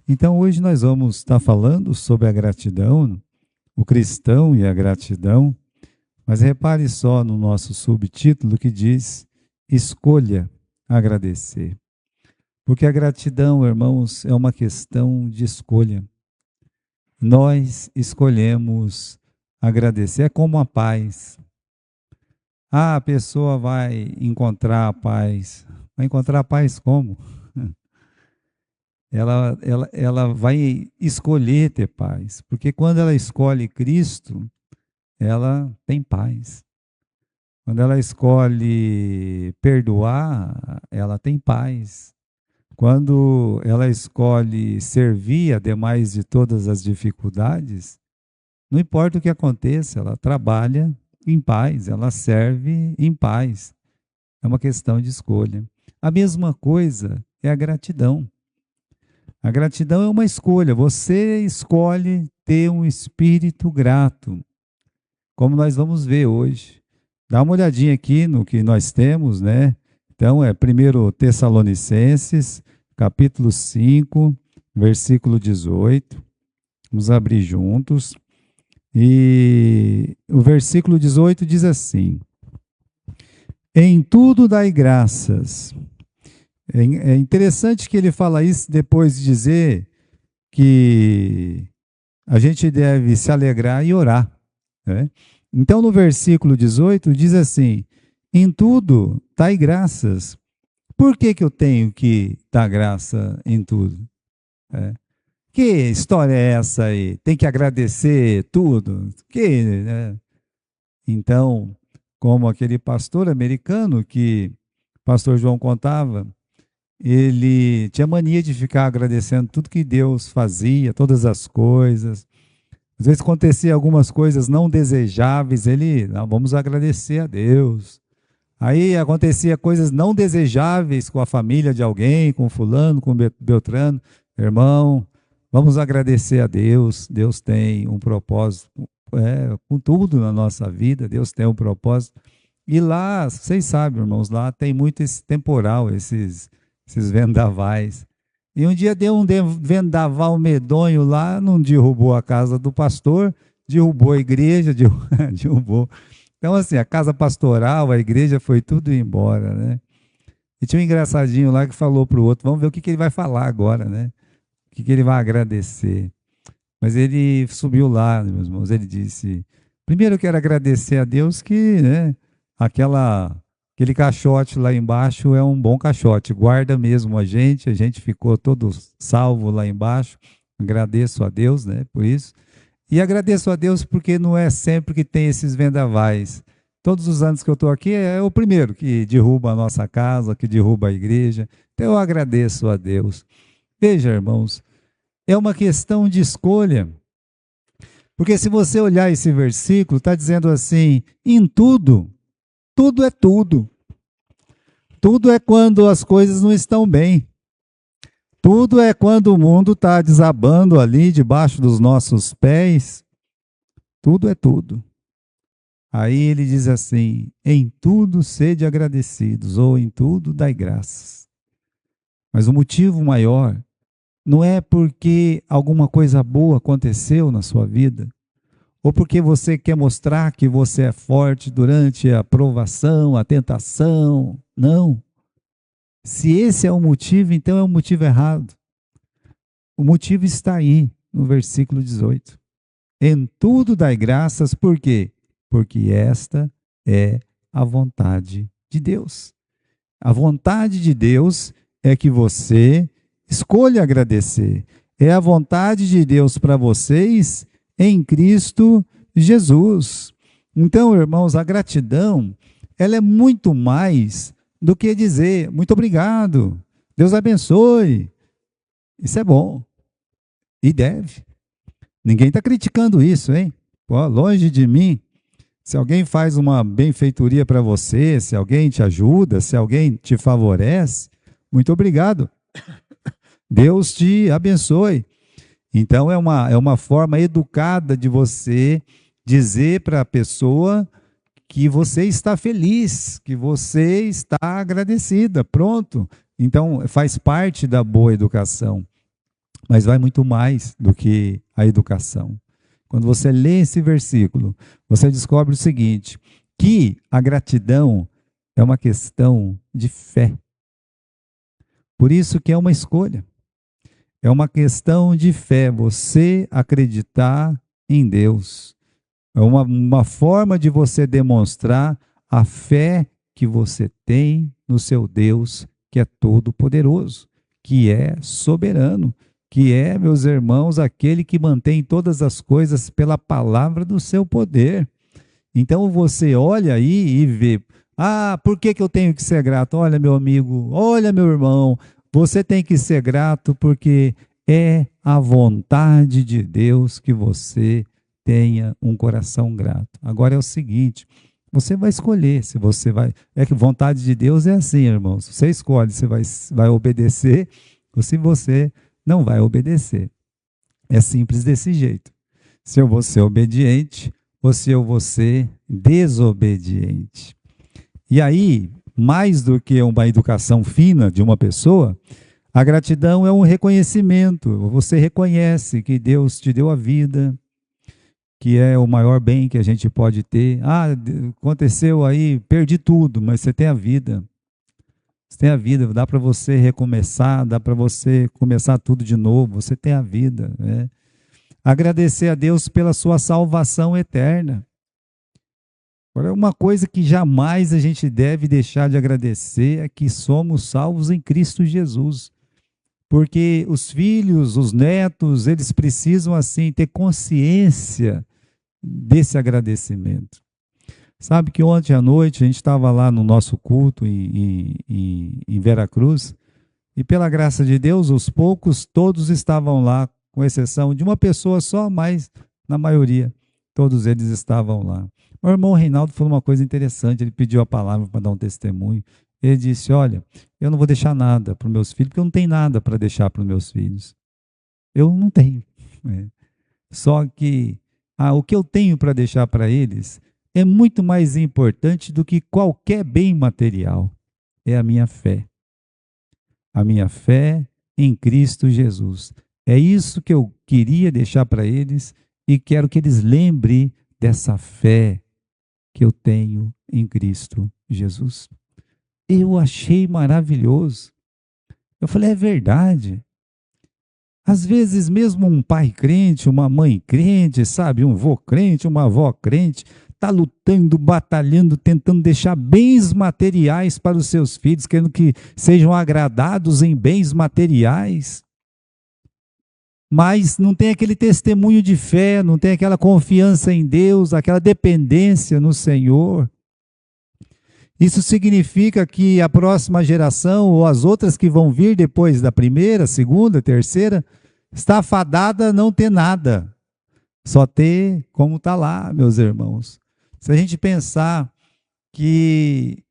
Então, hoje nós vamos estar falando sobre a gratidão, o cristão e a gratidão, mas repare só no nosso subtítulo que diz: escolha agradecer. Porque a gratidão, irmãos, é uma questão de escolha. Nós escolhemos agradecer, é como a paz. Ah, a pessoa vai encontrar a paz. Vai encontrar a paz como? Ela vai escolher ter paz, porque quando ela escolhe Cristo, ela tem paz. Quando ela escolhe perdoar, ela tem paz. Quando ela escolhe servir, ademais de todas as dificuldades, não importa o que aconteça, ela trabalha em paz, ela serve em paz. É uma questão de escolha. A mesma coisa é a gratidão. A gratidão é uma escolha. Você escolhe ter um espírito grato, como nós vamos ver hoje. Dá uma olhadinha aqui no que nós temos, né? Então, é 1 Tessalonicenses, capítulo 5, versículo 18. Vamos abrir juntos. E o versículo 18 diz assim: em tudo dai graças. É interessante que ele fala isso depois de dizer que a gente deve se alegrar e orar, né? Então, no versículo 18, diz assim: em tudo dai graças. Por que que eu tenho que dar graça em tudo? É. Que história é essa aí? Tem que agradecer tudo? Né? Então, como aquele pastor americano que o pastor João contava, ele tinha mania de ficar agradecendo tudo que Deus fazia, todas as coisas. Às vezes acontecia algumas coisas não desejáveis, ele, não, vamos agradecer a Deus. Aí acontecia coisas não desejáveis com a família de alguém, com fulano, com Beltrano. Irmão, vamos agradecer a Deus. Deus tem um propósito com tudo na nossa vida. Deus tem um propósito. E lá, vocês sabem, irmãos, lá tem muito esse temporal, esses vendavais. E um dia deu um vendaval medonho lá, não derrubou a casa do pastor, derrubou a igreja, derrubou. Então, assim, a casa pastoral, a igreja, foi tudo embora, né? E tinha um engraçadinho lá que falou para o outro: vamos ver o que ele vai falar agora, né? O que ele vai agradecer. Mas ele subiu lá, meus irmãos, ele disse: primeiro eu quero agradecer a Deus que, né, aquele caixote lá embaixo é um bom caixote, guarda mesmo a gente ficou todo salvo lá embaixo. Agradeço a Deus, né, por isso. E agradeço a Deus porque não é sempre que tem esses vendavais. Todos os anos que eu estou aqui é o primeiro que derruba a nossa casa, que derruba a igreja. Então eu agradeço a Deus. Veja, irmãos, é uma questão de escolha. Porque se você olhar esse versículo, está dizendo assim: em tudo, tudo é tudo. Tudo é quando as coisas não estão bem. Tudo é quando o mundo está desabando ali debaixo dos nossos pés. Tudo é tudo. Aí ele diz assim: em tudo sede agradecidos, ou em tudo dai graças. Mas o motivo maior não é porque alguma coisa boa aconteceu na sua vida, ou porque você quer mostrar que você é forte durante a provação, a tentação. Não. Se esse é o motivo, então é um motivo errado. O motivo está aí, no versículo 18. Em tudo dai graças, por quê? Porque esta é a vontade de Deus. A vontade de Deus é que você escolha agradecer. É a vontade de Deus para vocês em Cristo Jesus. Então, irmãos, a gratidão, ela é muito mais do que dizer muito obrigado, Deus abençoe. Isso é bom e deve. Ninguém está criticando isso, hein? Pô, longe de mim. Se alguém faz uma benfeitoria para você, se alguém te ajuda, se alguém te favorece, muito obrigado. Deus te abençoe. Então é uma forma educada de você dizer para a pessoa que você está feliz, que você está agradecida. Pronto. Então faz parte da boa educação. Mas vai muito mais do que a educação. Quando você lê esse versículo, você descobre o seguinte, que a gratidão é uma questão de fé. Por isso que é uma escolha. É uma questão de fé, você acreditar em Deus. É uma forma de você demonstrar a fé que você tem no seu Deus, que é todo-poderoso, que é soberano, que é, meus irmãos, aquele que mantém todas as coisas pela palavra do seu poder. Então você olha aí e vê, por que eu tenho que ser grato? Olha, meu amigo, olha, meu irmão, você tem que ser grato porque é a vontade de Deus que você tenha um coração grato. Agora é o seguinte, você vai escolher se você vai... É que vontade de Deus é assim, irmãos. Você escolhe se vai obedecer ou se você não vai obedecer. É simples desse jeito. Se eu vou ser obediente ou se eu vou ser desobediente. E aí, mais do que uma educação fina de uma pessoa, a gratidão é um reconhecimento. Você reconhece que Deus te deu a vida, que é o maior bem que a gente pode ter. Aconteceu aí, perdi tudo, mas você tem a vida. Você tem a vida, dá para você recomeçar, dá para você começar tudo de novo, você tem a vida, né? Agradecer a Deus pela sua salvação eterna. Agora, uma coisa que jamais a gente deve deixar de agradecer é que somos salvos em Cristo Jesus. Porque os filhos, os netos, eles precisam assim ter consciência desse agradecimento. Sabe que ontem à noite a gente estava lá no nosso culto em Veracruz, e pela graça de Deus, os poucos, todos estavam lá, com exceção de uma pessoa só, mas na maioria, todos eles estavam lá. O irmão Reinaldo falou uma coisa interessante, ele pediu a palavra para dar um testemunho. Ele disse, olha, eu não vou deixar nada para os meus filhos, porque eu não tenho nada para deixar para os meus filhos. Eu não tenho. Só que o que eu tenho para deixar para eles é muito mais importante do que qualquer bem material. É a minha fé. A minha fé em Cristo Jesus. É isso que eu queria deixar para eles e quero que eles lembrem dessa fé que eu tenho em Cristo Jesus. Eu achei maravilhoso. Eu falei, é verdade. Às vezes mesmo um pai crente, uma mãe crente, sabe, um vô crente, uma avó crente, está lutando, batalhando, tentando deixar bens materiais para os seus filhos, querendo que sejam agradados em bens materiais. Mas não tem aquele testemunho de fé, não tem aquela confiança em Deus, aquela dependência no Senhor. Isso significa que a próxima geração, ou as outras que vão vir depois da primeira, segunda, terceira, está fadada a não ter nada. Só ter como está lá, meus irmãos. Se a gente pensar que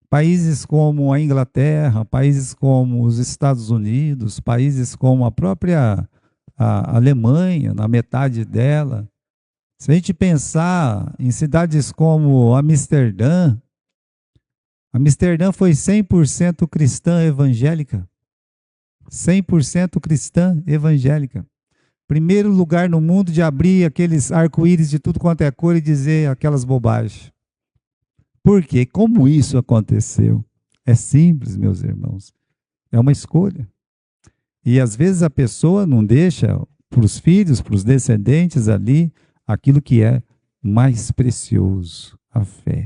países como a Inglaterra, países como os Estados Unidos, países como a própria Alemanha, na metade dela, se a gente pensar em cidades como Amsterdã foi 100% cristã evangélica. 100% cristã evangélica. Primeiro lugar no mundo de abrir aqueles arco-íris de tudo quanto é cor e dizer aquelas bobagens. Por quê? Como isso aconteceu? É simples, meus irmãos. É uma escolha. E às vezes a pessoa não deixa para os filhos, para os descendentes ali, aquilo que é mais precioso, a fé.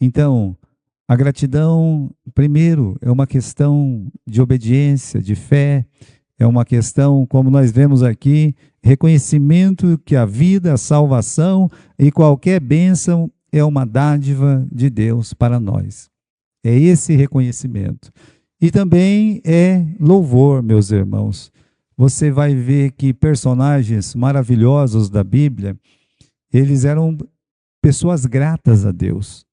Então, a gratidão, primeiro, é uma questão de obediência, de fé, é uma questão, como nós vemos aqui, reconhecimento que a vida, a salvação e qualquer bênção é uma dádiva de Deus para nós. É esse reconhecimento. E também é louvor, meus irmãos. Você vai ver que personagens maravilhosos da Bíblia, eles eram pessoas gratas a Deus.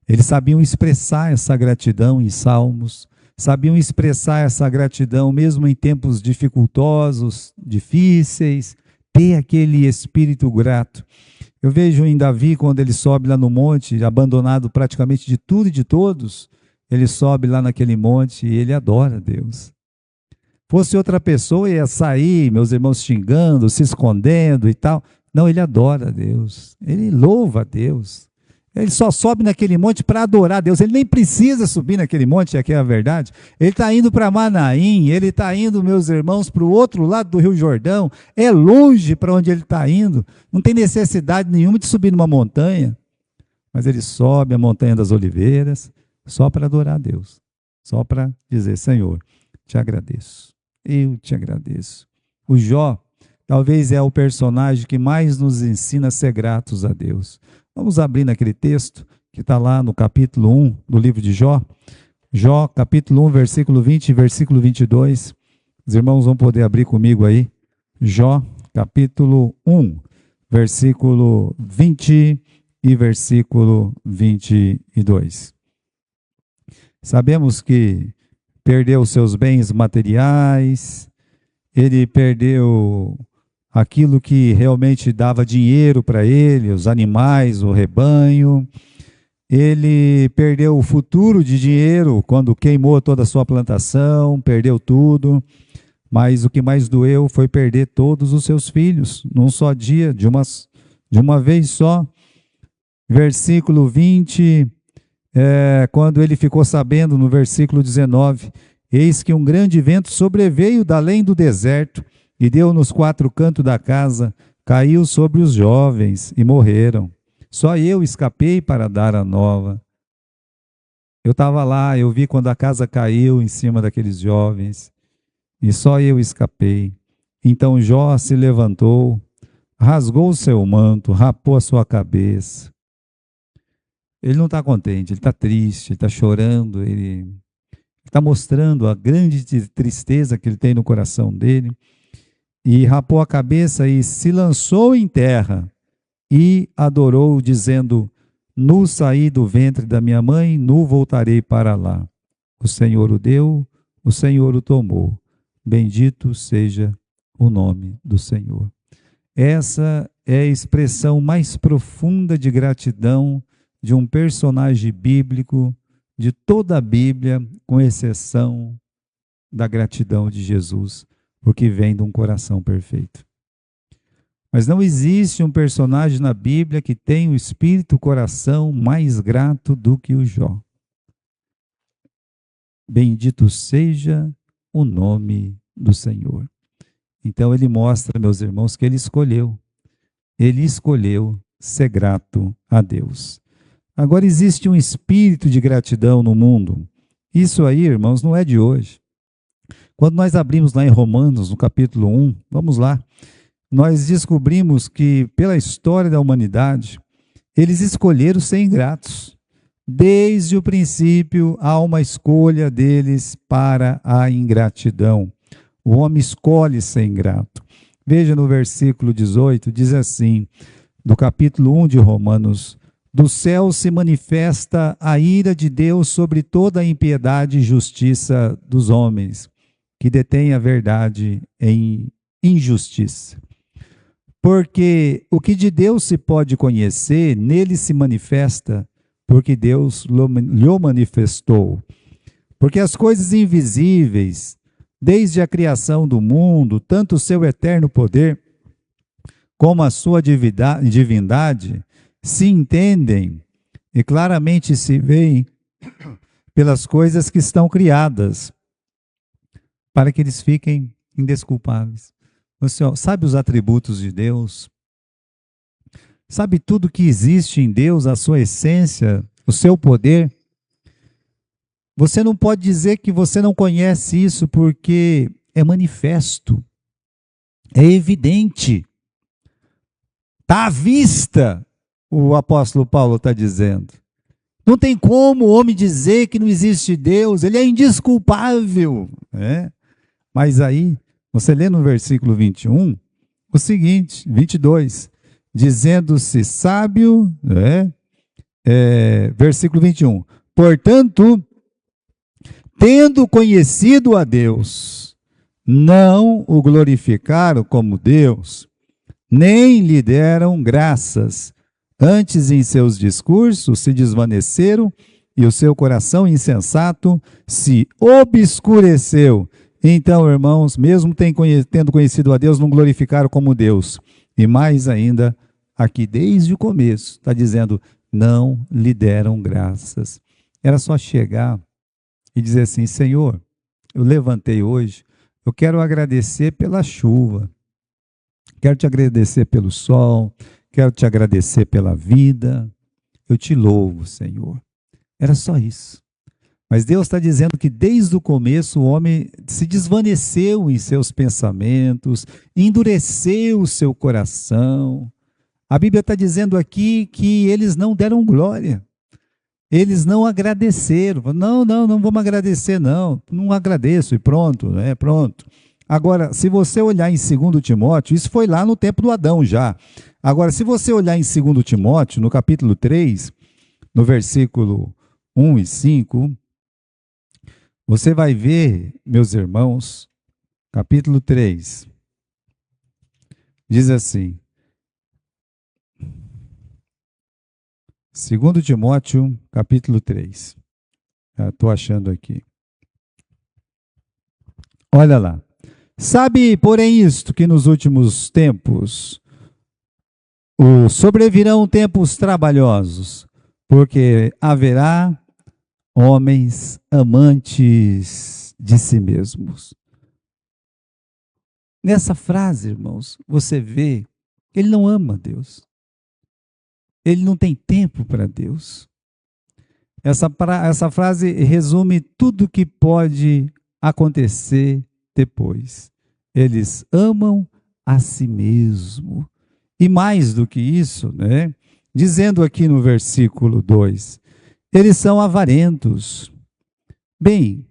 Eles sabiam expressar essa gratidão em salmos, sabiam expressar essa gratidão mesmo em tempos dificultosos, difíceis, ter aquele espírito grato. Eu vejo em Davi, quando ele sobe lá no monte, abandonado praticamente de tudo e de todos, ele sobe lá naquele monte e ele adora a Deus. Fosse outra pessoa, ia sair, meus irmãos xingando, se escondendo e tal. Não, ele adora a Deus, ele louva a Deus. Ele só sobe naquele monte para adorar a Deus. Ele nem precisa subir naquele monte, aqui é a verdade. Ele está indo para Manaim, ele está indo, meus irmãos, para o outro lado do Rio Jordão. É longe para onde ele está indo. Não tem necessidade nenhuma de subir numa montanha. Mas ele sobe a montanha das oliveiras só para adorar a Deus. Só para dizer, Senhor, te agradeço. Eu te agradeço. O Jó talvez é o personagem que mais nos ensina a ser gratos a Deus. Vamos abrir naquele texto que está lá no capítulo 1 do livro de Jó. Jó, capítulo 1, versículo 20 e versículo 22. Os irmãos vão poder abrir comigo aí. Jó, capítulo 1, versículo 20 e versículo 22. Sabemos que perdeu seus bens materiais, ele perdeu aquilo que realmente dava dinheiro para ele, os animais, o rebanho. Ele perdeu o futuro de dinheiro quando queimou toda a sua plantação, perdeu tudo. Mas o que mais doeu foi perder todos os seus filhos, num só dia, de uma vez só. Versículo 20, quando ele ficou sabendo, no versículo 19, eis que um grande vento sobreveio da além do deserto, e deu nos quatro cantos da casa, caiu sobre os jovens e morreram. Só eu escapei para dar a nova. Eu estava lá, eu vi quando a casa caiu em cima daqueles jovens, e só eu escapei. Então Jó se levantou, rasgou o seu manto, rapou a sua cabeça. Ele não está contente, ele está triste, ele está chorando, ele está mostrando a grande tristeza que ele tem no coração dele. E rapou a cabeça e se lançou em terra e adorou, dizendo, nu saí do ventre da minha mãe, nu voltarei para lá. O Senhor o deu, o Senhor o tomou. Bendito seja o nome do Senhor. Essa é a expressão mais profunda de gratidão de um personagem bíblico, de toda a Bíblia, com exceção da gratidão de Jesus, porque vem de um coração perfeito. Mas não existe um personagem na Bíblia que tenha o espírito, o coração mais grato do que o Jó. Bendito seja o nome do Senhor. Então ele mostra, meus irmãos, que ele escolheu ser grato a Deus. Agora existe um espírito de gratidão no mundo. Isso aí, irmãos, não é de hoje. Quando nós abrimos lá em Romanos, no capítulo 1, vamos lá, nós descobrimos que pela história da humanidade, eles escolheram ser ingratos. Desde o princípio, há uma escolha deles para a ingratidão. O homem escolhe ser ingrato. Veja no versículo 18, diz assim, do capítulo 1 de Romanos, do céu se manifesta a ira de Deus sobre toda a impiedade e justiça dos homens, que detêm a verdade em injustiça. Porque o que de Deus se pode conhecer, nele se manifesta, porque Deus lhe manifestou. Porque as coisas invisíveis, desde a criação do mundo, tanto o seu eterno poder, como a sua divindade, se entendem e claramente se veem pelas coisas que estão criadas, para que eles fiquem indesculpáveis. Você sabe os atributos de Deus? Sabe tudo que existe em Deus, a sua essência, o seu poder? Você não pode dizer que você não conhece isso, porque é manifesto, é evidente, está à vista, o apóstolo Paulo está dizendo. Não tem como o homem dizer que não existe Deus, ele é indesculpável. Mas aí, você lê no versículo 21, o seguinte, 22, dizendo-se sábio, versículo 21, portanto, tendo conhecido a Deus, não o glorificaram como Deus, nem lhe deram graças, antes em seus discursos se desvaneceram e o seu coração insensato se obscureceu, Então, irmãos, mesmo tendo conhecido a Deus, não glorificaram como Deus. E mais ainda, aqui desde o começo, está dizendo, não lhe deram graças. Era só chegar e dizer assim, Senhor, eu levantei hoje, eu quero agradecer pela chuva, quero te agradecer pelo sol, quero te agradecer pela vida, eu te louvo, Senhor. Era só isso. Mas Deus está dizendo que desde o começo o homem se desvaneceu em seus pensamentos, endureceu o seu coração. A Bíblia está dizendo aqui que eles não deram glória. Eles não agradeceram. Não vamos agradecer, não. Não agradeço e pronto, né? Pronto. Agora, se você olhar em 2 Timóteo, isso foi lá no tempo do Adão já. Agora, se você olhar em 2 Timóteo, no capítulo 3, no versículo 1 e 5, você vai ver, meus irmãos, capítulo 3, diz assim, 2 Timóteo, capítulo 3. Estou achando aqui. Olha lá. Sabe, porém, isto, que nos últimos tempos sobrevirão tempos trabalhosos, porque haverá homens amantes de si mesmos. Nessa frase, irmãos, você vê que ele não ama Deus. Ele não tem tempo para Deus. Essa frase resume tudo o que pode acontecer depois. Eles amam a si mesmo. E mais do que isso, né? Dizendo aqui no versículo 2, eles são avarentos. Bem,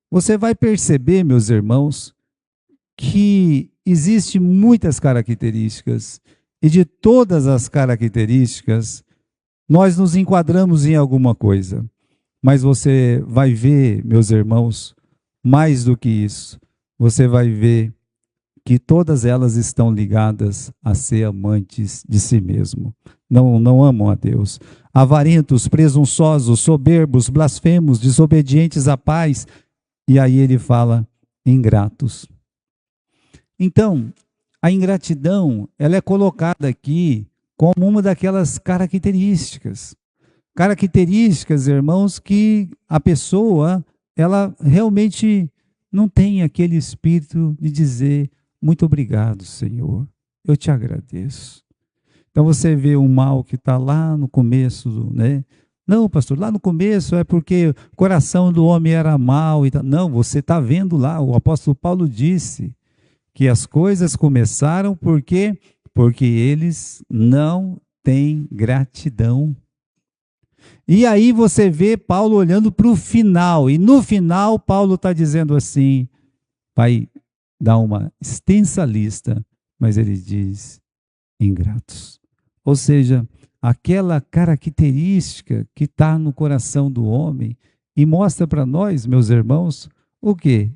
você vai perceber, meus irmãos, que existem muitas características, e de todas as características, nós nos enquadramos em alguma coisa. Mas você vai ver, meus irmãos, mais do que isso, você vai ver que todas elas estão ligadas a ser amantes de si mesmo. Não amam a Deus. Avarentos, presunçosos, soberbos, blasfemos, desobedientes à paz. E aí ele fala, ingratos. Então, a ingratidão, ela é colocada aqui como uma daquelas características. Características, irmãos, que a pessoa, ela realmente não tem aquele espírito de dizer, muito obrigado, Senhor, eu te agradeço. Então você vê um mal que está lá no começo, né? Não, pastor, lá no começo é porque o coração do homem era mau. Não, você está vendo lá, o apóstolo Paulo disse que as coisas começaram porque eles não têm gratidão. E aí você vê Paulo olhando para o final, e no final Paulo está dizendo assim, vai dar uma extensa lista, mas ele diz, ingratos. Ou seja, aquela característica que está no coração do homem, e mostra para nós, meus irmãos, o quê?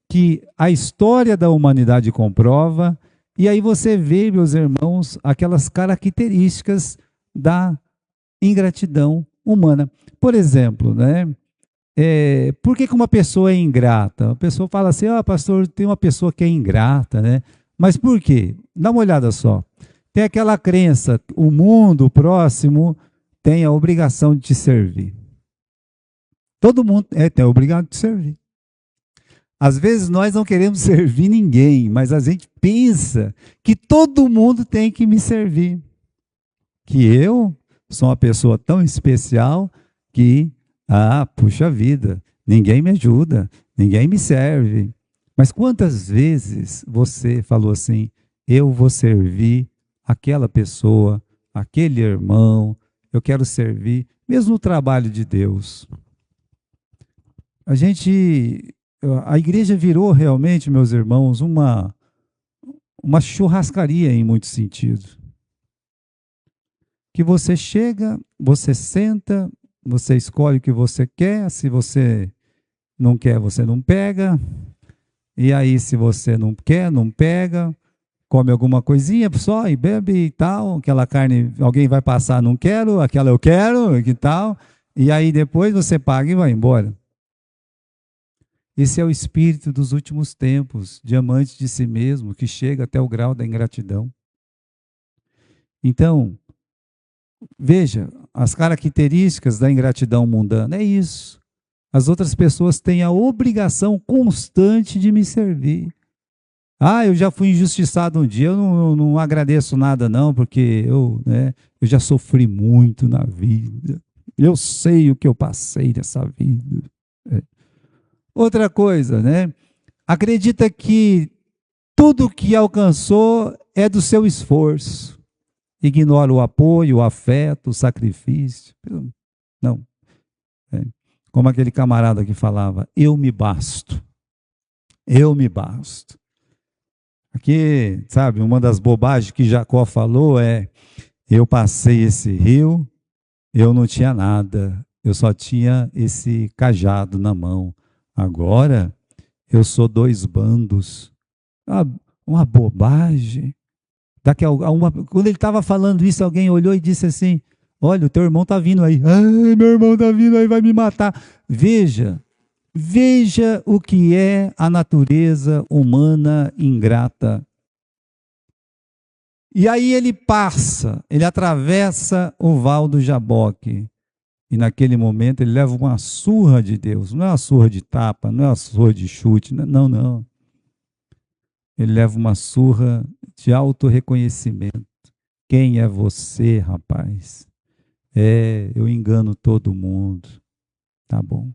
Que a história da humanidade comprova, e aí você vê, meus irmãos, aquelas características da ingratidão humana. Por exemplo, por que uma pessoa é ingrata? A pessoa fala assim, pastor, tem uma pessoa que é ingrata, né? Mas por quê? Dá uma olhada só. Tem aquela crença, o mundo, o próximo, tem a obrigação de te servir. Todo mundo tem a obrigação de te servir. Às vezes nós não queremos servir ninguém, mas a gente pensa que todo mundo tem que me servir. Que eu sou uma pessoa tão especial que, puxa vida, ninguém me ajuda, ninguém me serve. Mas quantas vezes você falou assim, eu vou servir aquela pessoa, aquele irmão, eu quero servir, mesmo no trabalho de Deus. A igreja virou realmente, meus irmãos, uma churrascaria em muitos sentidos. Que você chega, você senta, você escolhe o que você quer, se você não quer, você não pega, e aí se você não quer, não pega, come alguma coisinha só e bebe e tal, aquela carne, alguém vai passar, não quero, aquela eu quero, que tal, e aí depois você paga e vai embora. Esse é o espírito dos últimos tempos, diamante de si mesmo, que chega até o grau da ingratidão. Então, veja, as características da ingratidão mundana é isso. As outras pessoas têm a obrigação constante de me servir. Ah, eu já fui injustiçado um dia, eu não agradeço nada não, porque eu já sofri muito na vida. Eu sei o que eu passei nessa vida. Outra coisa, né? Acredita que tudo que alcançou é do seu esforço. Ignora o apoio, o afeto, o sacrifício. Não. Como aquele camarada que falava, eu me basto. Eu me basto. Aqui, sabe, uma das bobagens que Jacó falou é, eu passei esse rio, eu não tinha nada, eu só tinha esse cajado na mão. Agora, eu sou 2 bandos. Uma bobagem. Quando ele estava falando isso, alguém olhou e disse assim, olha, o teu irmão está vindo aí. Ai, meu irmão está vindo aí, vai me matar. Veja o que é a natureza humana ingrata. E aí ele atravessa o val do Jaboque. E naquele momento ele leva uma surra de Deus. Não é uma surra de tapa, não é uma surra de chute, não. Ele leva uma surra de autorreconhecimento. Quem é você, rapaz? Eu engano todo mundo. Tá bom.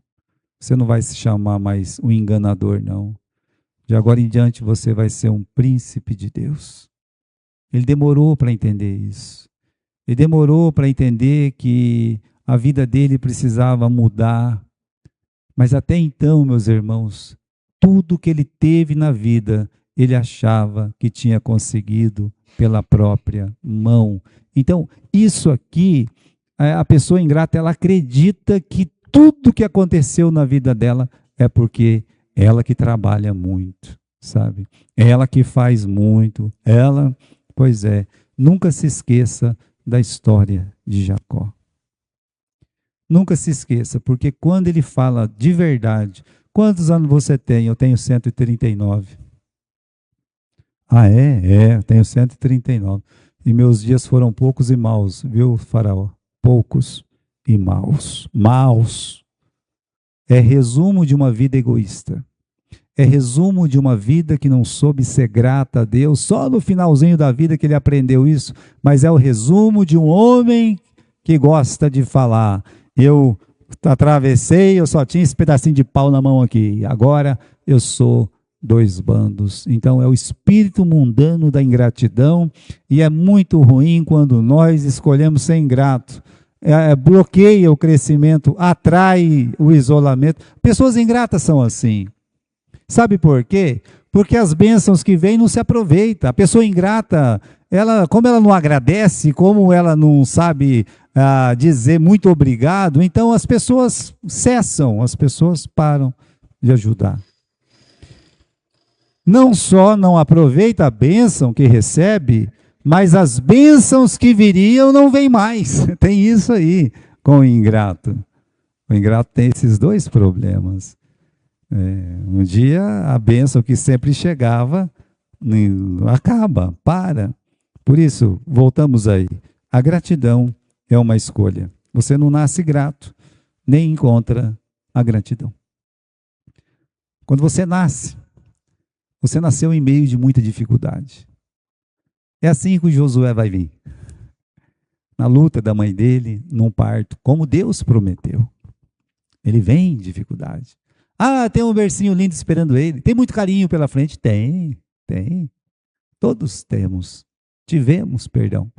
Você não vai se chamar mais um enganador, não. De agora em diante você vai ser um príncipe de Deus. Ele demorou para entender isso. Ele demorou para entender que a vida dele precisava mudar. Mas até então, meus irmãos, tudo que ele teve na vida, ele achava que tinha conseguido pela própria mão. Então, isso aqui, a pessoa ingrata, ela acredita que tudo que aconteceu na vida dela é porque ela que trabalha muito, sabe? Ela que faz muito, nunca se esqueça da história de Jacó. Nunca se esqueça, porque quando ele fala de verdade, quantos anos você tem? Eu tenho 139. Ah, eu tenho 139. E meus dias foram poucos e maus, viu, Faraó? Poucos e maus. Maus. É resumo de uma vida egoísta. É resumo de uma vida que não soube ser grata a Deus. Só no finalzinho da vida que ele aprendeu isso. Mas é o resumo de um homem que gosta de falar. Eu atravessei, eu só tinha esse pedacinho de pau na mão aqui. Agora eu sou 2 bandos. Então é o espírito mundano da ingratidão. E é muito ruim quando nós escolhemos ser ingrato. Bloqueia o crescimento, atrai o isolamento. Pessoas ingratas são assim. Sabe por quê? Porque as bênçãos que vêm não se aproveita. A pessoa ingrata, como ela não agradece, como ela não sabe dizer muito obrigado, então as pessoas cessam, as pessoas param de ajudar. Não só não aproveita a bênção que recebe, mas as bênçãos que viriam não vêm mais. Tem isso aí com o ingrato. O ingrato tem esses 2 problemas. Um dia a bênção que sempre chegava acaba, para. Por isso, voltamos aí. A gratidão é uma escolha. Você não nasce grato, nem encontra a gratidão. Quando você nasce, você nasceu em meio de muita dificuldade. É assim que o Josué vai vir. Na luta da mãe dele, num parto, como Deus prometeu. Ele vem em dificuldade. Ah, tem um bercinho lindo esperando ele. Tem muito carinho pela frente? Tem. Todos tivemos, perdão.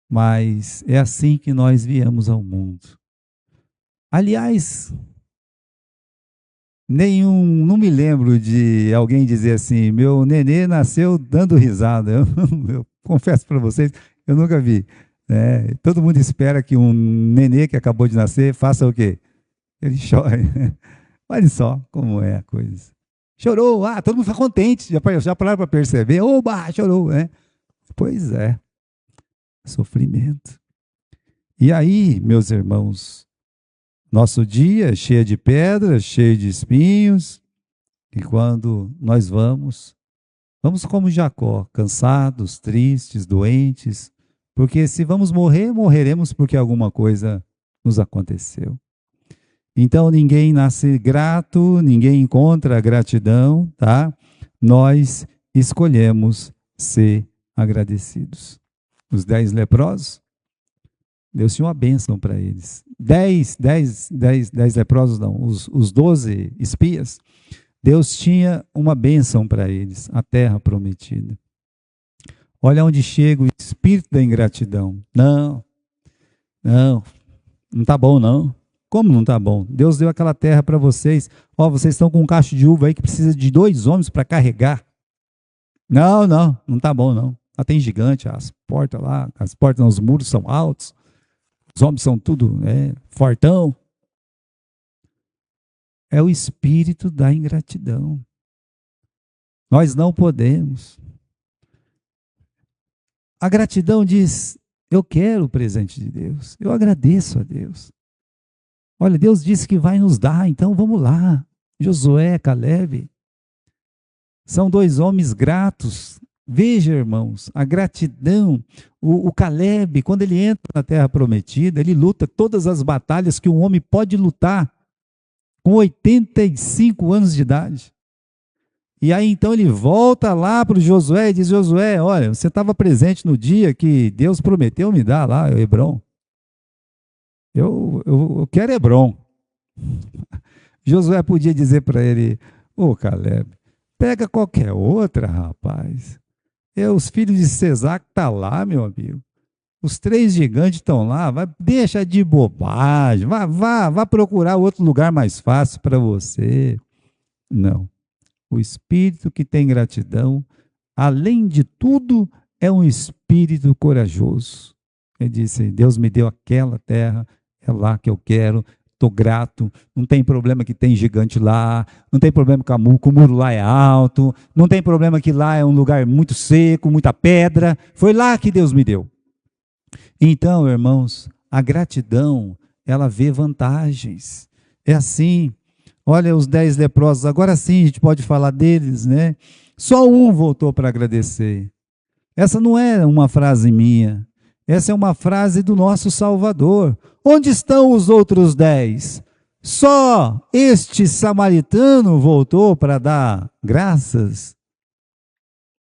Mas é assim que nós viemos ao mundo. Aliás, não me lembro de alguém dizer assim, meu nenê nasceu dando risada. Eu confesso para vocês, eu nunca vi. Todo mundo espera que um nenê que acabou de nascer faça o quê? Ele chora. Olha só como é a coisa. Chorou, todo mundo fica contente, já pararam para perceber, oba, chorou, né? Pois é, sofrimento. E aí, meus irmãos, Nosso dia é cheio de pedras, cheio de espinhos, e quando nós vamos como Jacó, cansados, tristes, doentes, porque se vamos morrer, morreremos porque alguma coisa nos aconteceu. Então ninguém nasce grato, ninguém encontra a gratidão, tá? Nós escolhemos ser agradecidos. Os 10 leprosos, Deus tinha uma bênção para eles. 10 leprosos não, os 12 espias, Deus tinha uma bênção para eles, a terra prometida. Olha onde chega o espírito da ingratidão. Não está bom não. Como não está bom? Deus deu aquela terra para vocês. Ó, vocês estão com um cacho de uva aí que precisa de 2 homens para carregar. Não está bom não. Lá tem gigante, as portas, os muros são altos, os homens são tudo fortão. É o espírito da ingratidão. Nós não podemos. A gratidão diz, eu quero o presente de Deus, eu agradeço a Deus. Olha, Deus disse que vai nos dar, então vamos lá. Josué, Caleb, são 2 homens gratos. Veja, irmãos, a gratidão. O Caleb, quando ele entra na terra prometida, ele luta todas as batalhas que um homem pode lutar com 85 anos de idade. E aí então ele volta lá para o Josué e diz, Josué, olha, você estava presente no dia que Deus prometeu me dar lá, Hebron. Eu quero Hebron. Josué podia dizer para ele, Caleb, pega qualquer outra, rapaz. Os filhos de Sesac estão lá, meu amigo. Os 3 gigantes estão lá, deixa de bobagem, vá procurar outro lugar mais fácil para você. Não. O espírito que tem gratidão, além de tudo, é um espírito corajoso. Ele disse, Deus me deu aquela terra, é lá que eu quero, estou grato, não tem problema que tem gigante lá, não tem problema que o muro lá é alto, não tem problema que lá é um lugar muito seco, muita pedra, foi lá que Deus me deu. Então, irmãos, a gratidão, ela vê vantagens. É assim, olha os 10 leprosos, agora sim a gente pode falar deles, né? Só um voltou para agradecer. Essa não é uma frase minha, essa é uma frase do nosso Salvador. Onde estão os outros 10? Só este samaritano voltou para dar graças?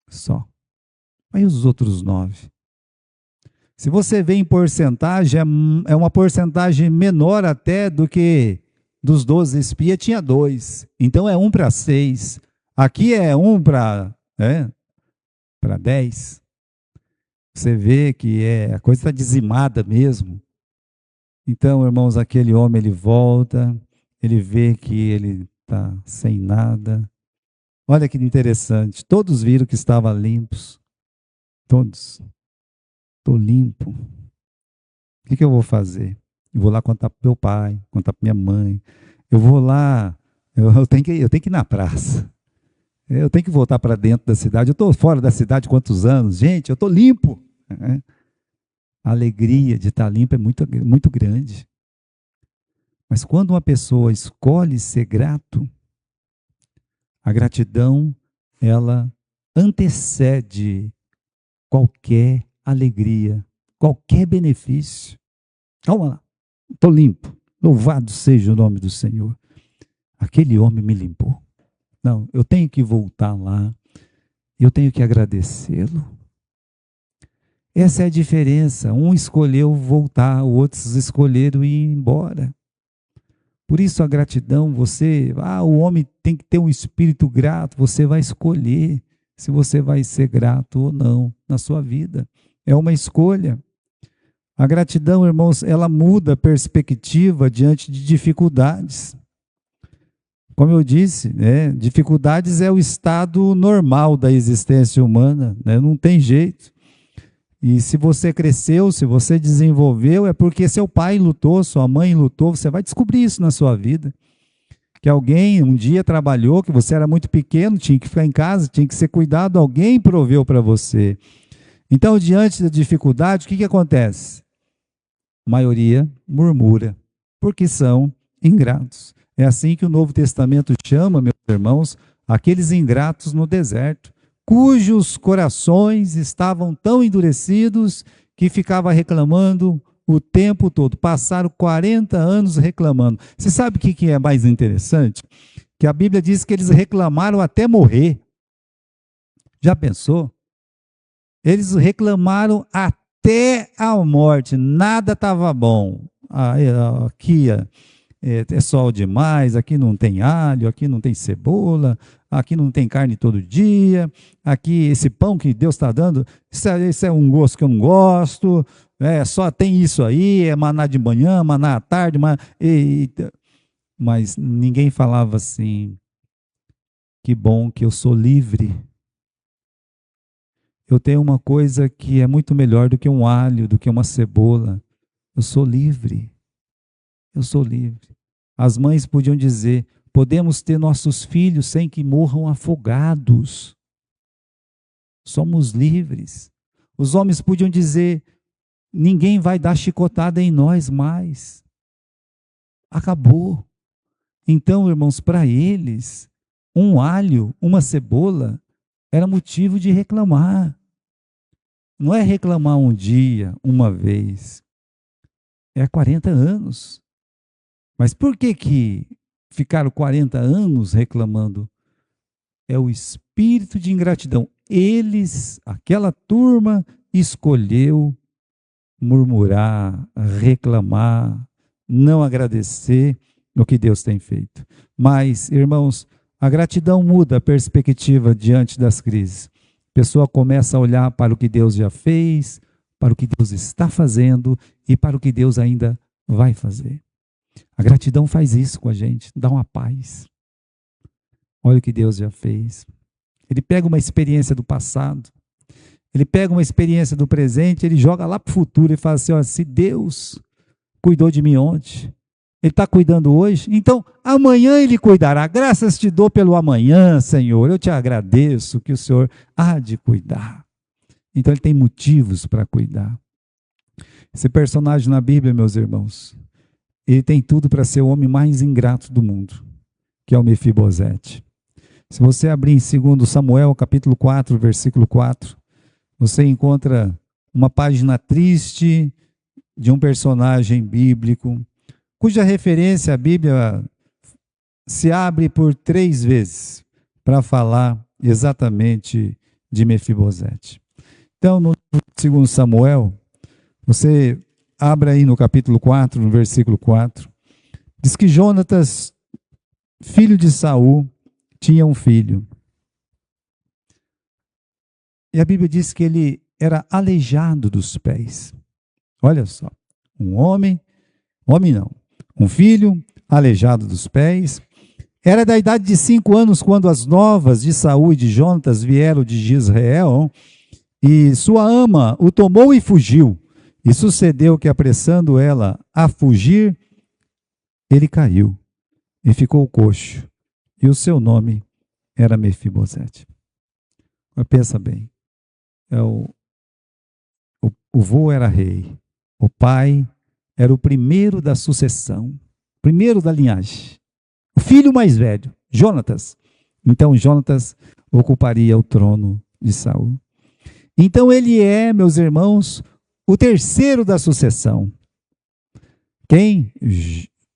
Só. Aí os outros 9. Se você vê em porcentagem, é uma porcentagem menor até do que dos 12 espias, tinha 2. Então é 1 para 6. Aqui é 1 para 10. Você vê que a coisa está dizimada mesmo. Então, irmãos, aquele homem, ele volta, ele vê que ele está sem nada. Olha que interessante, todos viram que estavam limpos. Todos. Estou limpo. O que eu vou fazer? Eu vou lá contar para meu pai, contar para minha mãe. Eu vou lá, eu tenho que ir na praça. Eu tenho que voltar para dentro da cidade. Eu estou fora da cidade há quantos anos? Gente, eu estou limpo. A alegria de estar limpo é muito, muito grande. Mas quando uma pessoa escolhe ser grato, a gratidão, ela antecede qualquer alegria, qualquer benefício. Calma lá, estou limpo. Louvado seja o nome do Senhor. Aquele homem me limpou. Não, eu tenho que voltar lá, eu tenho que agradecê-lo. Essa é a diferença. Um escolheu voltar, outros escolheram ir embora. Por isso a gratidão, o homem tem que ter um espírito grato, você vai escolher se você vai ser grato ou não na sua vida. É uma escolha. A gratidão, irmãos, ela muda a perspectiva diante de dificuldades. Como eu disse, dificuldades é o estado normal da existência humana, não tem jeito. E se você cresceu, se você desenvolveu, é porque seu pai lutou, sua mãe lutou, você vai descobrir isso na sua vida. Que alguém um dia trabalhou, que você era muito pequeno, tinha que ficar em casa, tinha que ser cuidado, alguém proveu para você. Então, diante da dificuldade, o que acontece? A maioria murmura. porque são ingratos. É assim que o Novo Testamento chama, meus irmãos, aqueles ingratos no deserto, cujos corações estavam tão endurecidos que ficava reclamando o tempo todo. Passaram 40 anos reclamando. Você sabe o que é mais interessante? Que a Bíblia diz que eles reclamaram até morrer. Já pensou? Eles reclamaram até a morte. Nada estava bom. Aqui é sol demais, aqui não tem alho, aqui não tem cebola, aqui não tem carne todo dia, aqui esse pão que Deus está dando, isso é um gosto que eu não gosto, só tem isso aí, é maná de manhã, maná à tarde, mas ninguém falava assim, que bom que eu sou livre. Eu tenho uma coisa que é muito melhor do que um alho, do que uma cebola. Eu sou livre. Eu sou livre. As mães podiam dizer, podemos ter nossos filhos sem que morram afogados. Somos livres. Os homens podiam dizer, ninguém vai dar chicotada em nós mais. Acabou. Então, irmãos, para eles, um alho, uma cebola, era motivo de reclamar. Não é reclamar um dia, uma vez. É 40 anos. Mas por que ficaram 40 anos reclamando? É o espírito de ingratidão. Eles, aquela turma, escolheu murmurar, reclamar, não agradecer o que Deus tem feito. Mas, irmãos, a gratidão muda a perspectiva diante das crises. A pessoa começa a olhar para o que Deus já fez, para o que Deus está fazendo e para o que Deus ainda vai fazer. A gratidão faz isso com a gente, dá uma paz. Olha o que Deus já fez. Ele pega uma experiência do passado, ele pega uma experiência do presente, ele joga lá para o futuro e fala assim, ó, se Deus cuidou de mim ontem, Ele está cuidando hoje, então amanhã Ele cuidará. Graças te dou pelo amanhã, Senhor. Eu te agradeço que o Senhor há de cuidar. Então Ele tem motivos para cuidar. Esse personagem na Bíblia, meus irmãos, ele tem tudo para ser o homem mais ingrato do mundo, que é o Mefibosete. Se você abrir em 2 Samuel, capítulo 4, versículo 4, você encontra uma página triste de um personagem bíblico, cuja referência à Bíblia se abre por 3 vezes para falar exatamente de Mefibosete. Então, no 2 Samuel, você abre aí no capítulo 4, no versículo 4, diz que Jonatas, filho de Saul, tinha um filho. E a Bíblia diz que ele era aleijado dos pés. Olha só, um filho aleijado dos pés. Era da idade de 5 anos quando as novas de Saul e de Jonatas vieram de Jezreel, e sua ama o tomou e fugiu. E sucedeu que, apressando ela a fugir, ele caiu e ficou coxo. E o seu nome era Mefibosete. Mas pensa bem, o vô era rei, o pai era o primeiro da sucessão, primeiro da linhagem, o filho mais velho, Jonatas. Então Jonatas ocuparia o trono de Saul. Então ele é, meus irmãos, o terceiro da sucessão. Quem?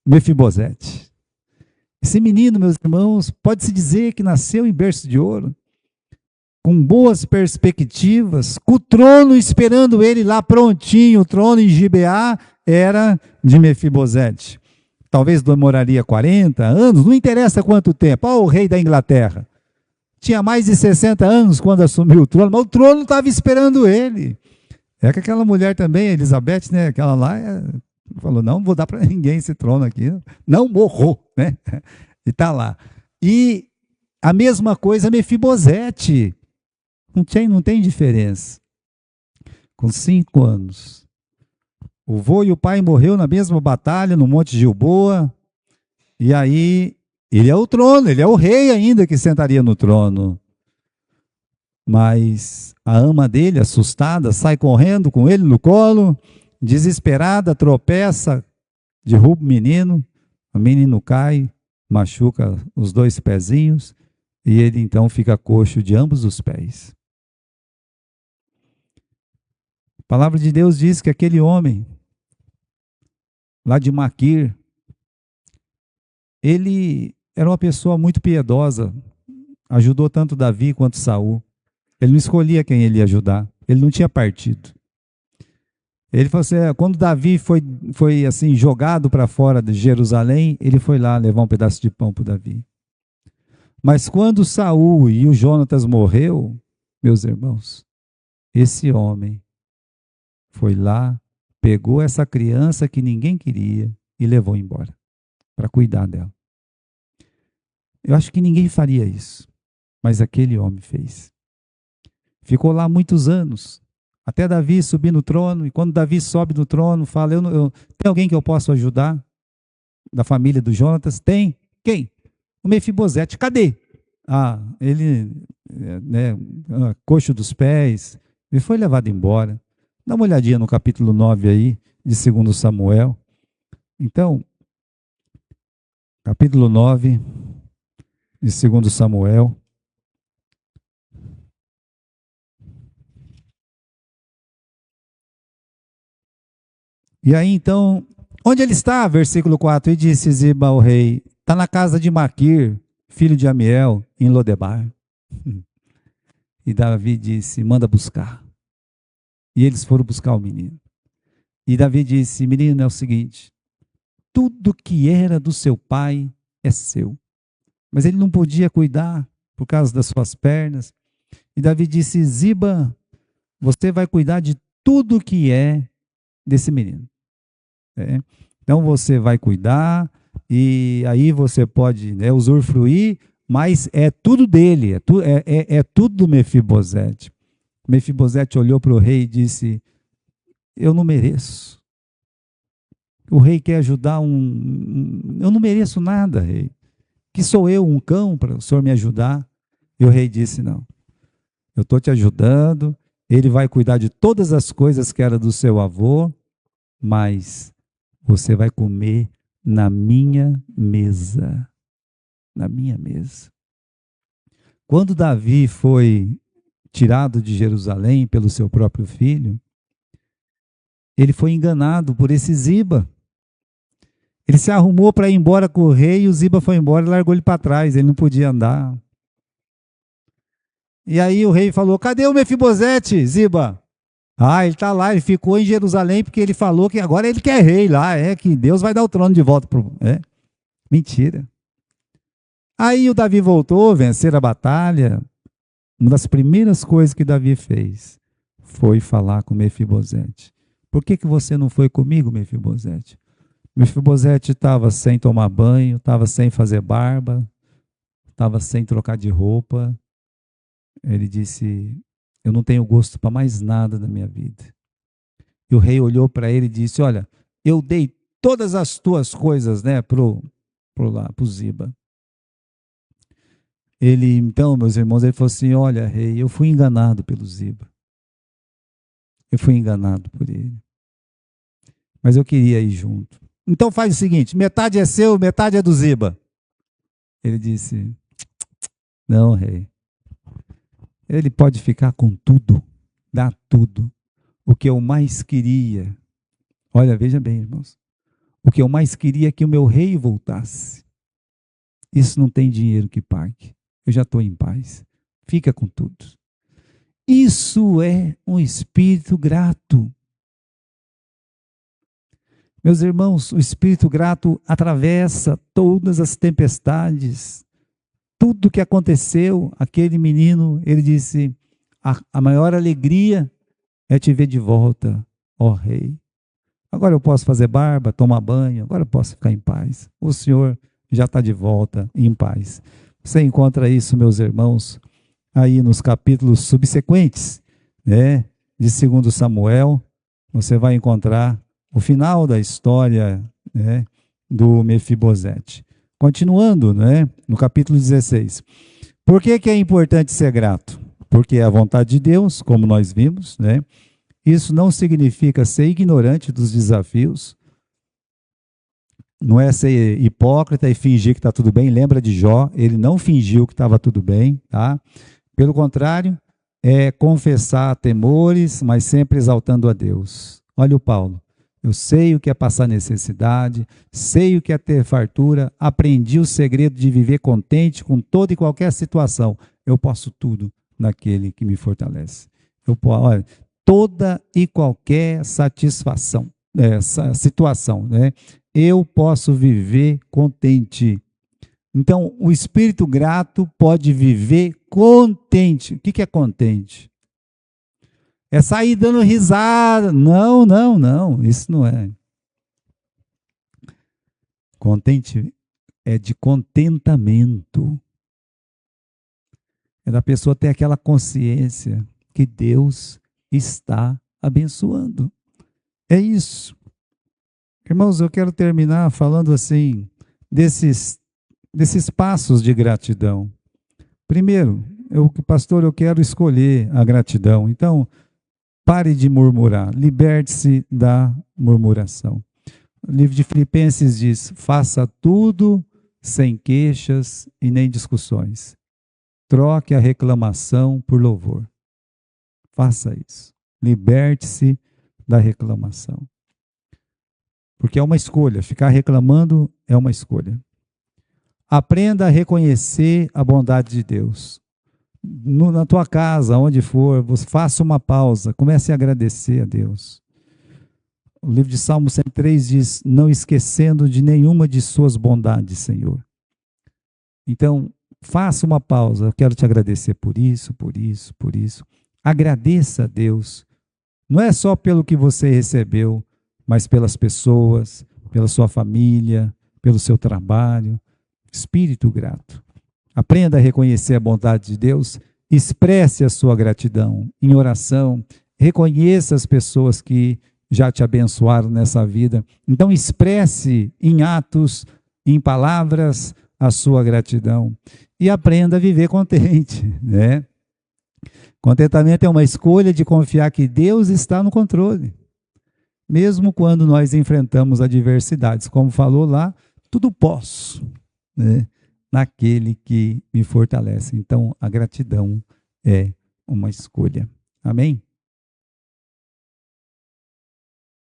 Mefibosete. Esse menino, meus irmãos, pode-se dizer que nasceu em berço de ouro, com boas perspectivas, com o trono esperando ele lá prontinho. O trono em Gibeá era de Mefibosete. Talvez demoraria 40 anos, não interessa quanto tempo. Olha o rei da Inglaterra. Tinha mais de 60 anos quando assumiu o trono, mas o trono estava esperando ele. É que aquela mulher também, Elizabeth, né, aquela lá, falou, não vou dar para ninguém esse trono aqui, não morrou, né? E está lá. E a mesma coisa Mefibosete, não tem diferença. Com 5 anos, o vô e o pai morreu na mesma batalha, no Monte Gilboa, e aí ele é o trono, ele é o rei ainda que sentaria no trono. Mas a ama dele, assustada, sai correndo com ele no colo, desesperada, tropeça, derruba o menino cai, machuca os 2 pezinhos, e ele então fica coxo de ambos os pés. A palavra de Deus diz que aquele homem, lá de Maquir, ele era uma pessoa muito piedosa, ajudou tanto Davi quanto Saul. Ele não escolhia quem ele ia ajudar, ele não tinha partido. Ele falou assim, quando Davi foi assim, jogado para fora de Jerusalém, ele foi lá levar um pedaço de pão para Davi. Mas quando Saul e o Jonatas morreu, meus irmãos, esse homem foi lá, pegou essa criança que ninguém queria e levou embora para cuidar dela. Eu acho que ninguém faria isso, mas aquele homem fez. Ficou lá muitos anos, até Davi subir no trono, e quando Davi sobe no trono, fala, tem alguém que eu posso ajudar? Da família do Jonatas? Tem. Quem? O Mefibosete. Cadê? Ele, coxo dos pés, ele foi levado embora. Dá uma olhadinha no capítulo 9 aí, de 2 Samuel. Então, capítulo 9, de 2 Samuel. E aí, então, onde ele está? Versículo 4, e disse Ziba ao rei, está na casa de Maquir, filho de Amiel, em Lodebar. E Davi disse, manda buscar. E eles foram buscar o menino. E Davi disse, menino, é o seguinte, tudo que era do seu pai é seu. Mas ele não podia cuidar por causa das suas pernas. E Davi disse, Ziba, você vai cuidar de tudo que é desse menino. Então você vai cuidar, e aí você pode usufruir, mas é tudo dele, é tudo do Mefibosete. Mefibosete olhou para o rei e disse, eu não mereço. O rei quer ajudar eu não mereço nada, rei. Que sou eu, um cão, para o senhor me ajudar? E o rei disse, não, eu estou te ajudando, ele vai cuidar de todas as coisas que era do seu avô, mas você vai comer na minha mesa. Na minha mesa. Quando Davi foi tirado de Jerusalém pelo seu próprio filho, ele foi enganado por esse Ziba. Ele se arrumou para ir embora com o rei, e o Ziba foi embora e largou ele para trás, ele não podia andar. E aí o rei falou, cadê o Mefibosete, Ziba? Ele está lá, ele ficou em Jerusalém porque ele falou que agora ele quer rei lá, que Deus vai dar o trono de volta. Mentira. Aí o Davi voltou, vencer a batalha. Uma das primeiras coisas que Davi fez foi falar com Mefibosete. Por que você não foi comigo, Mefibosete? Mefibosete estava sem tomar banho, estava sem fazer barba, estava sem trocar de roupa. Ele disse, eu não tenho gosto para mais nada da minha vida. E o rei olhou para ele e disse, olha, eu dei todas as tuas coisas, pro Ziba. Ele, então, meus irmãos, ele falou assim, olha, rei, eu fui enganado pelo Ziba. Eu fui enganado por ele. Mas eu queria ir junto. Então faz o seguinte, metade é seu, metade é do Ziba. Ele disse, não, rei. Ele pode ficar com tudo, dá tudo. O que eu mais queria, olha, veja bem, irmãos, o que eu mais queria é que o meu rei voltasse. Isso não tem dinheiro que pague. Eu já estou em paz. Fica com tudo. Isso é um espírito grato. Meus irmãos, o espírito grato atravessa todas as tempestades. Tudo que aconteceu, aquele menino, ele disse, a maior alegria é te ver de volta, ó rei. Agora eu posso fazer barba, tomar banho, agora eu posso ficar em paz. O Senhor já está de volta em paz. Você encontra isso, meus irmãos, aí nos capítulos subsequentes, de 2 Samuel, você vai encontrar o final da história, do Mefibosete. Continuando, no capítulo 16. Por que é importante ser grato? Porque é a vontade de Deus, como nós vimos, Isso não significa ser ignorante dos desafios. Não é ser hipócrita e fingir que está tudo bem. Lembra de Jó, ele não fingiu que estava tudo bem, tá? Pelo contrário, é confessar temores, mas sempre exaltando a Deus. Olha o Paulo. Eu sei o que é passar necessidade, sei o que é ter fartura, aprendi o segredo de viver contente com toda e qualquer situação. Eu posso tudo naquele que me fortalece. Olha, toda e qualquer satisfação, situação, né? Eu posso viver contente. Então, o espírito grato pode viver contente. O que é contente? É sair dando risada. Não, não, não. Isso não é. Contente é de contentamento. É da pessoa ter aquela consciência que Deus está abençoando. É isso. Irmãos, eu quero terminar falando assim, desses passos de gratidão. Primeiro, pastor, eu quero escolher a gratidão. Então, pare de murmurar, liberte-se da murmuração. O livro de Filipenses diz: faça tudo sem queixas e nem discussões. Troque a reclamação por louvor. Faça isso. Liberte-se da reclamação. Porque é uma escolha. Ficar reclamando é uma escolha. Aprenda a reconhecer a bondade de Deus. Na tua casa, onde for, você faça uma pausa. Comece a agradecer a Deus. O livro de Salmo 103 diz: não esquecendo de nenhuma de suas bondades, Senhor. Então, faça uma pausa. Eu quero te agradecer por isso, por isso, por isso. Agradeça a Deus. Não é só pelo que você recebeu, mas pelas pessoas, pela sua família, pelo seu trabalho. Espírito grato. Aprenda a reconhecer a bondade de Deus. Expresse a sua gratidão em oração. Reconheça as pessoas que já te abençoaram nessa vida. Então, expresse em atos, em palavras, a sua gratidão. E aprenda a viver contente, né? Contentamento é uma escolha de confiar que Deus está no controle. Mesmo quando nós enfrentamos adversidades, como falou lá, tudo posso, né, naquele que me fortalece. Então, a gratidão é uma escolha. Amém?